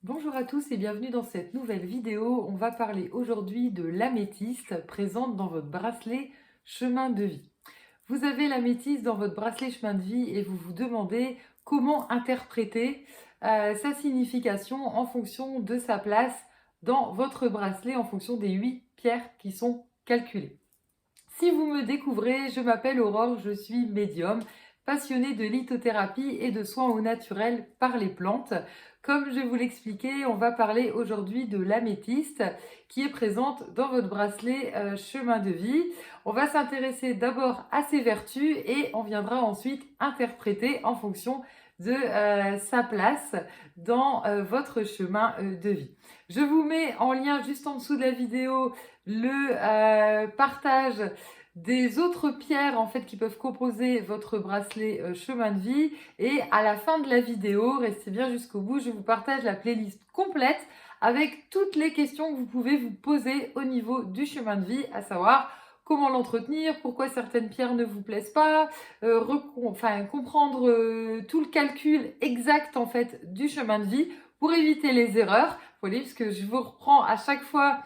Bonjour à tous et bienvenue dans cette nouvelle vidéo. On va parler aujourd'hui de l'améthyste présente dans votre bracelet chemin de vie. Vous avez l'améthyste dans votre bracelet chemin de vie et vous vous demandez comment interpréter sa signification en fonction de sa place dans votre bracelet, en fonction des 8 pierres qui sont calculées. Si vous me découvrez, je m'appelle Aurore, je suis médium, passionnée de lithothérapie et de soins au naturel par les plantes. Comme je vous l'expliquais, on va parler aujourd'hui de l'améthyste qui est présente dans votre bracelet chemin de vie. On va s'intéresser d'abord à ses vertus et on viendra ensuite interpréter en fonction de sa place dans votre chemin de vie. Je vous mets en lien juste en dessous de la vidéo le partage des autres pierres en fait qui peuvent composer votre bracelet chemin de vie, et à la fin de la vidéo, restez bien jusqu'au bout, je vous partage la playlist complète avec toutes les questions que vous pouvez vous poser au niveau du chemin de vie, à savoir comment l'entretenir, pourquoi certaines pierres ne vous plaisent pas, comprendre tout le calcul exact en fait du chemin de vie pour éviter les erreurs. Voilà, parce que je vous reprends à chaque fois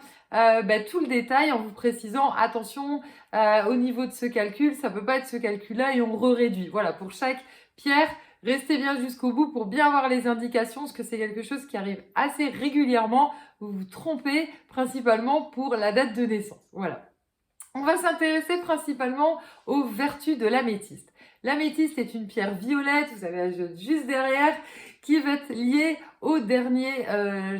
tout le détail en vous précisant attention au niveau de ce calcul, ça peut pas être ce calcul-là et on réduit. Voilà, pour chaque pierre, restez bien jusqu'au bout pour bien avoir les indications, parce que c'est quelque chose qui arrive assez régulièrement. Vous vous trompez principalement pour la date de naissance. Voilà. On va s'intéresser principalement aux vertus de l'améthyste. L'améthyste est une pierre violette, vous avez juste derrière, qui va être liée au dernier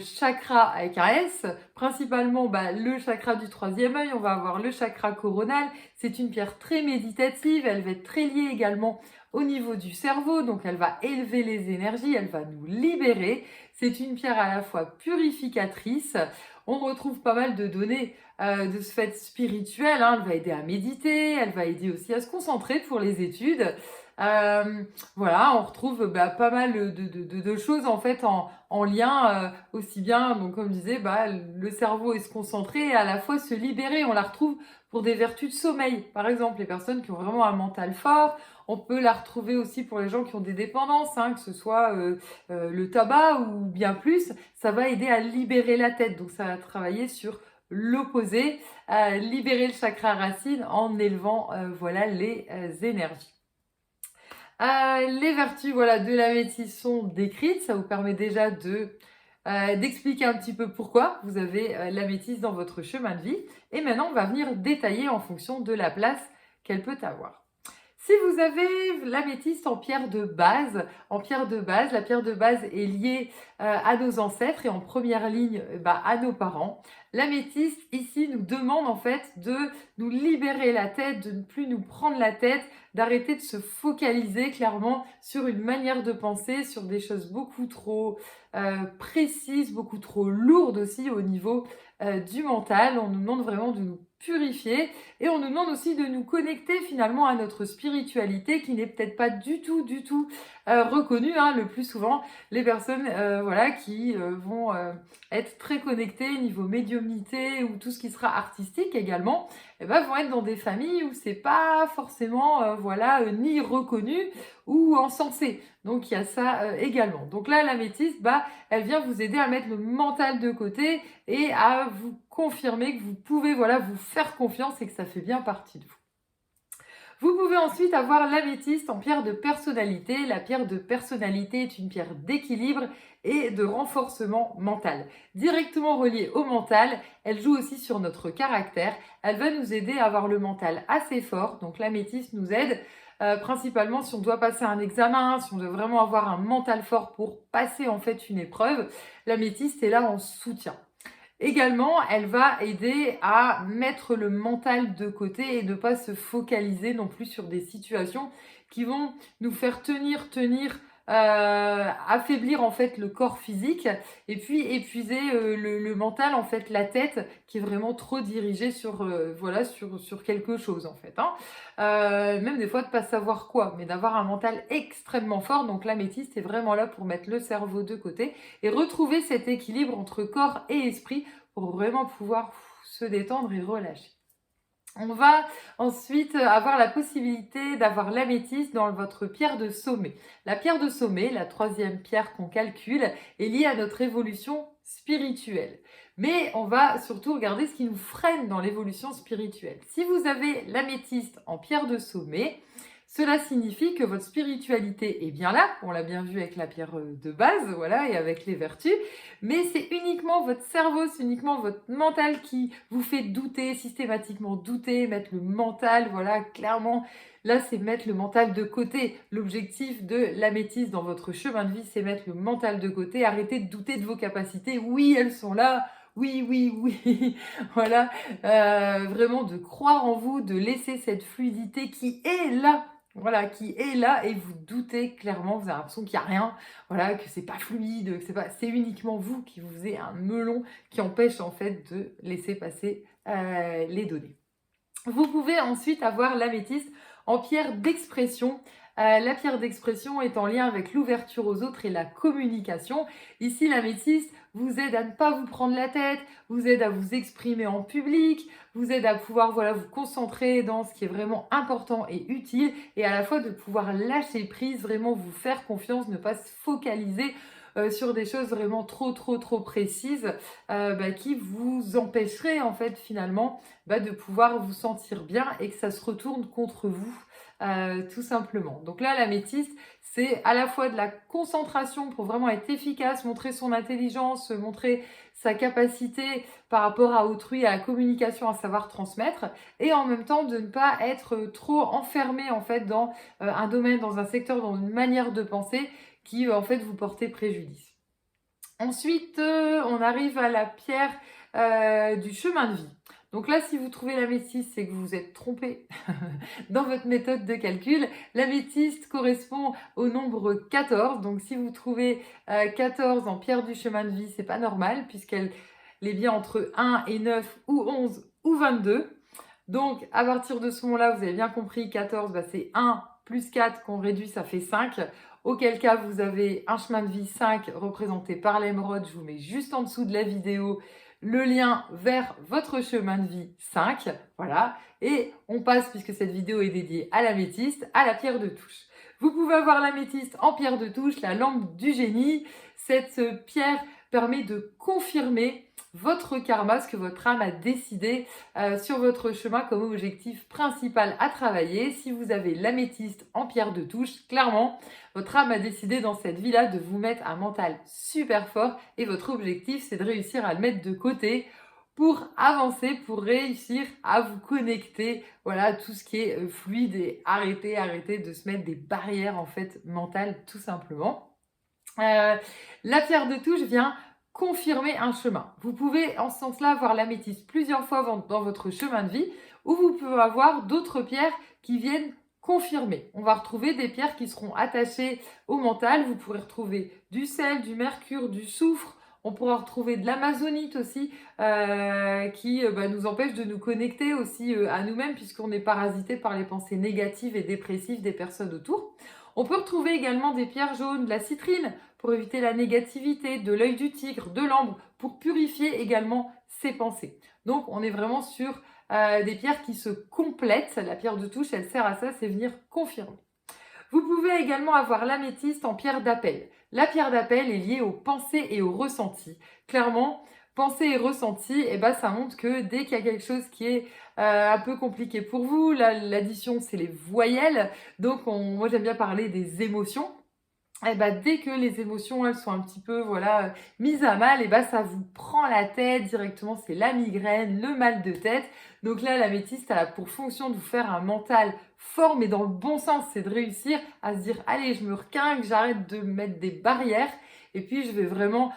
chakra avec un S, principalement le chakra du troisième œil. On va avoir le chakra coronal. C'est une pierre très méditative, elle va être très liée également au niveau du cerveau, donc elle va élever les énergies, elle va nous libérer. C'est une pierre à la fois purificatrice. On retrouve pas mal de données de ce fait spirituel, hein. Elle va aider à méditer, elle va aider aussi à se concentrer pour les études. Voilà, on retrouve pas mal de choses en fait en lien, aussi bien, donc comme je disais, le cerveau est se concentrer et à la fois se libérer. On la retrouve pour des vertus de sommeil, par exemple, les personnes qui ont vraiment un mental fort. On peut la retrouver aussi pour les gens qui ont des dépendances, hein, que ce soit le tabac ou bien plus. Ça va aider à libérer la tête, donc ça va travailler sur l'opposé, libérer le chakra racine en élevant voilà les énergies. Les vertus voilà, de l'améthyste sont décrites, ça vous permet déjà d'expliquer un petit peu pourquoi vous avez l'améthyste dans votre chemin de vie. Et maintenant, on va venir détailler en fonction de la place qu'elle peut avoir. Si vous avez l'améthyste en pierre de base, la pierre de base est liée à nos ancêtres et en première ligne à nos parents. L'améthyste ici nous demande en fait de nous libérer la tête, de ne plus nous prendre la tête, d'arrêter de se focaliser clairement sur une manière de penser, sur des choses beaucoup trop précises, beaucoup trop lourdes aussi au niveau du mental. On nous demande vraiment de nous purifier et on nous demande aussi de nous connecter finalement à notre spiritualité qui n'est peut-être pas du tout reconnue, hein. Le plus souvent, les personnes voilà, qui vont être très connectées niveau médiumnité ou tout ce qui sera artistique également, vont être dans des familles où c'est pas forcément ni reconnu ou encensé. Donc il y a ça également. Donc là, l'améthyste, elle vient vous aider à mettre le mental de côté et à vous confirmer que vous pouvez vous faire confiance et que ça fait bien partie de vous. Vous pouvez ensuite avoir l'améthyste en pierre de personnalité. La pierre de personnalité est une pierre d'équilibre et de renforcement mental. Directement reliée au mental, elle joue aussi sur notre caractère. Elle va nous aider à avoir le mental assez fort. Donc l'améthyste nous aide principalement si on doit passer un examen, si on doit vraiment avoir un mental fort pour passer en fait une épreuve. L'améthyste est là en soutien. Également, elle va aider à mettre le mental de côté et ne pas se focaliser non plus sur des situations qui vont nous faire affaiblir en fait le corps physique et puis épuiser le mental, en fait la tête qui est vraiment trop dirigée sur quelque chose en fait, hein. Même des fois de pas savoir quoi, mais d'avoir un mental extrêmement fort. Donc l'améthyste est vraiment là pour mettre le cerveau de côté et retrouver cet équilibre entre corps et esprit pour vraiment pouvoir se détendre et relâcher. On va ensuite avoir la possibilité d'avoir l'améthyste dans votre pierre de sommet. La pierre de sommet, la troisième pierre qu'on calcule, est liée à notre évolution spirituelle. Mais on va surtout regarder ce qui nous freine dans l'évolution spirituelle. Si vous avez l'améthyste en pierre de sommet, cela signifie que votre spiritualité est bien là, on l'a bien vu avec la pierre de base, voilà, et avec les vertus, mais c'est uniquement votre cerveau, c'est uniquement votre mental qui vous fait douter, systématiquement douter, mettre le mental, voilà, clairement, là c'est mettre le mental de côté. L'objectif de l'améthyste dans votre chemin de vie, c'est mettre le mental de côté, arrêtez de douter de vos capacités, oui, elles sont là, oui, oui, oui, voilà, vraiment de croire en vous, de laisser cette fluidité qui est là, voilà, qui est là et vous doutez clairement, vous avez l'impression qu'il n'y a rien, voilà, que c'est pas fluide, que c'est uniquement vous qui vous faisiez un melon qui empêche en fait de laisser passer les données. Vous pouvez ensuite avoir l'améthyste en pierre d'expression. La pierre d'expression est en lien avec l'ouverture aux autres et la communication. Ici, l'améthyste vous aide à ne pas vous prendre la tête, vous aide à vous exprimer en public, vous aide à pouvoir voilà, vous concentrer dans ce qui est vraiment important et utile et à la fois de pouvoir lâcher prise, vraiment vous faire confiance, ne pas se focaliser sur des choses vraiment trop précises qui vous empêcheraient en fait finalement de pouvoir vous sentir bien et que ça se retourne contre vous tout simplement. Donc là l'améthyste c'est à la fois de la concentration pour vraiment être efficace, montrer son intelligence, montrer sa capacité par rapport à autrui, à la communication, à savoir transmettre, et en même temps de ne pas être trop enfermé en fait dans un domaine, dans un secteur, dans une manière de penser qui en fait vous portait préjudice. Ensuite, on arrive à la pierre du chemin de vie. Donc là, si vous trouvez l'améthyste, c'est que vous vous êtes trompé dans votre méthode de calcul. L'améthyste correspond au nombre 14. Donc si vous trouvez 14 en pierre du chemin de vie, c'est pas normal puisqu'elle est bien entre 1 et 9 ou 11 ou 22. Donc à partir de ce moment-là, vous avez bien compris, 14, c'est 1 plus 4 qu'on réduit, ça fait 5. Auquel cas, vous avez un chemin de vie 5 représenté par l'émeraude. Je vous mets juste en dessous de la vidéo le lien vers votre chemin de vie 5. Voilà. Et on passe, puisque cette vidéo est dédiée à l'améthyste, à la pierre de touche. Vous pouvez avoir l'améthyste en pierre de touche, la lampe du génie. Cette pierre permet de confirmer votre karma, ce que votre âme a décidé sur votre chemin comme objectif principal à travailler. Si vous avez l'améthyste en pierre de touche, clairement, votre âme a décidé dans cette vie-là de vous mettre un mental super fort et votre objectif, c'est de réussir à le mettre de côté pour avancer, pour réussir à vous connecter, voilà, à tout ce qui est fluide et arrêter de se mettre des barrières en fait mentales tout simplement. La pierre de touche vient confirmer un chemin. Vous pouvez en ce sens-là avoir l'améthyste plusieurs fois dans votre chemin de vie ou vous pouvez avoir d'autres pierres qui viennent confirmer. On va retrouver des pierres qui seront attachées au mental. Vous pourrez retrouver du sel, du mercure, du soufre. On pourra retrouver de l'amazonite aussi qui nous empêche de nous connecter aussi à nous-mêmes puisqu'on est parasité par les pensées négatives et dépressives des personnes autour. On peut retrouver également des pierres jaunes, de la citrine pour éviter la négativité, de l'œil du tigre, de l'ambre pour purifier également ses pensées. Donc on est vraiment sur des pierres qui se complètent. La pierre de touche, elle sert à ça, c'est venir confirmer. Vous pouvez également avoir l'améthyste en pierre d'appel. La pierre d'appel est liée aux pensées et aux ressentis. Clairement, pensée et ressenti, ça montre que dès qu'il y a quelque chose qui est un peu compliqué pour vous, l'addition c'est les voyelles, donc moi j'aime bien parler des émotions. Dès que les émotions elles sont un petit peu mises à mal, ça vous prend la tête directement, c'est la migraine, le mal de tête. Donc là l'améthyste elle a pour fonction de vous faire un mental fort mais dans le bon sens, c'est de réussir à se dire allez je me requinque, j'arrête de mettre des barrières et puis je vais vraiment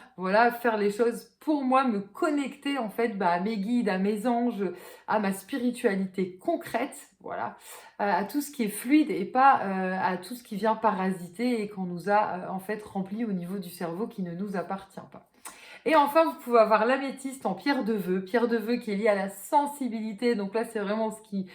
faire les choses pour moi, me connecter en fait à mes guides, à mes anges, à ma spiritualité concrète, à tout ce qui est fluide et pas à tout ce qui vient parasiter et qu'on nous a en fait rempli au niveau du cerveau qui ne nous appartient pas. Et enfin, vous pouvez avoir l'améthyste en pierre de vœu qui est liée à la sensibilité. Donc là, c'est vraiment ce qui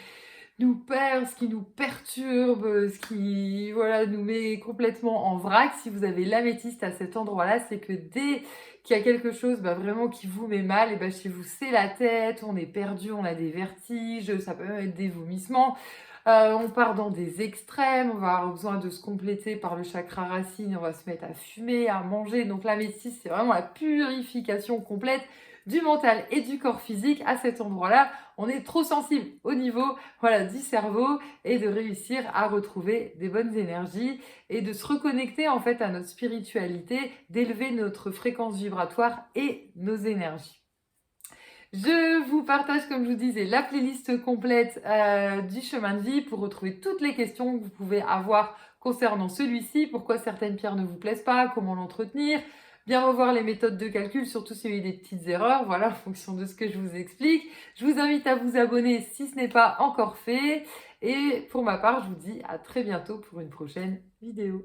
nous perd, ce qui nous perturbe, ce qui voilà, nous met complètement en vrac. Si vous avez l'améthyste à cet endroit-là, c'est que dès qu'il y a quelque chose vraiment qui vous met mal, et chez vous c'est la tête, on est perdu, on a des vertiges, ça peut même être des vomissements. On part dans des extrêmes, on va avoir besoin de se compléter par le chakra racine, on va se mettre à fumer, à manger. Donc l'améthyste, c'est vraiment la purification complète du mental et du corps physique. À cet endroit-là, on est trop sensible au niveau du cerveau et de réussir à retrouver des bonnes énergies et de se reconnecter en fait à notre spiritualité, d'élever notre fréquence vibratoire et nos énergies. Je vous partage, comme je vous disais, la playlist complète du chemin de vie pour retrouver toutes les questions que vous pouvez avoir concernant celui-ci, pourquoi certaines pierres ne vous plaisent pas, comment l'entretenir, bien revoir les méthodes de calcul, surtout s'il y a eu des petites erreurs, voilà, en fonction de ce que je vous explique. Je vous invite à vous abonner si ce n'est pas encore fait. Et pour ma part, je vous dis à très bientôt pour une prochaine vidéo.